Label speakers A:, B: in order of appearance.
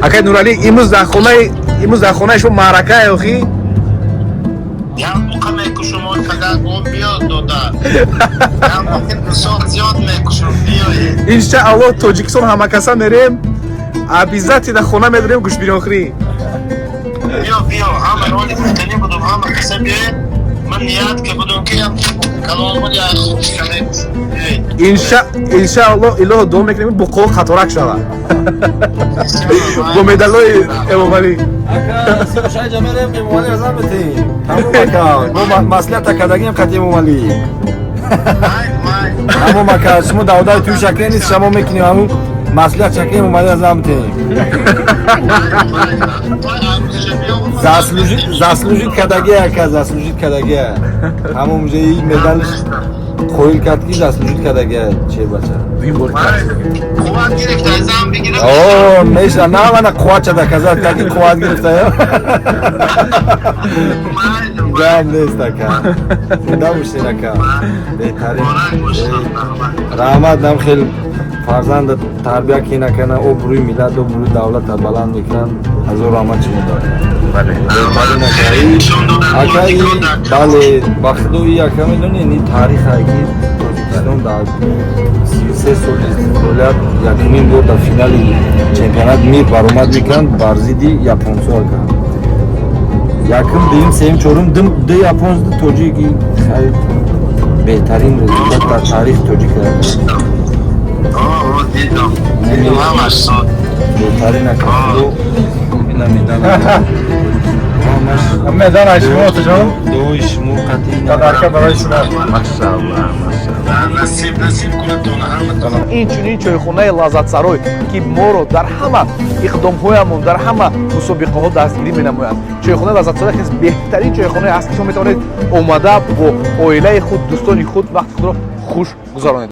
A: акай Нуралӣ, имрӯз дар хонаи шумо маъракае охӣ?
B: як моқа мекушум фақат он биёд дода. Як моқа мисол зиёд мекушум биёед.
A: Иншааллоҳ Тоҷикистон ҳамакаса мерем, абиззати дар хона медорем гӯшбинохӯрӣ.
B: Биё, ҳама роли гуфтанӣ будум, ҳама каса биёед. Ман ният ки будум ки каломони хушка мекушум биёед.
A: Иншааллоҳ илоҳ дуо мекунем буқоҳо қаторак шавад. Бо медалҳои Эмомалӣ.
C: Ака, симошайҷа мерем Эмомалӣ азам метем. Тамом ака, мо маслиҳата кардагим қат Эмомалӣ. Тамом ака, шумо давдаи ту шакле нест, шамо мекунем ҳамун маслиҳат шакли Эмомалӣ азам метем. Заслужит кардагия ака, заслужит кардагия. Ҳамон ҷои медалиш қоил кард ки заслужит кардагия чебача.
B: Қувват гирифта азам бигирам.
C: О, меша, на вана қувват чада казад таки қувват гирифта ё. Гам нест ака. Зинда бошед ака. Беҳтарин. Раҳмат, нам хел фарзанда тарбия кина кана, обрӯи миллат, обрӯи давлата баланд мекунанд. Ҳазор раҳмат шумо дорад. Акаи, бале, ба худо и ака медонед, ин таърихае ки Тоҷикистон дар 33 соли фаъолият якумин бор дар финали чемпионат мир баромад мекунанд бар зидди японцо ака. Якум, дуюм, сеюм, чорум, ду японц, ду тоҷик. Хай беҳтарин результат дар таърихи Тоҷик аст.
B: Дидам ҳамаш сод.
C: Беҳтарин ака. Ина медалам.
A: Медал аз шумо отаҷон.
C: Дуои шумо қатъи
A: Тадарка барои шумо.
C: Машааллоҳ.
B: Насиб кунатон ҳаматон.
A: Инчунин чойхонаи лаззатсарой ки моро дар ҳама иқдомҳоямон, дар ҳама мусобиқаҳо дастгирӣ менамоянд. Чойхонаи лаззатсарой хеле беҳтарин чойхонае аст ки шумо метавонед омада бо оилаи худ, дӯстони худ вақти худро хуш гузаронед.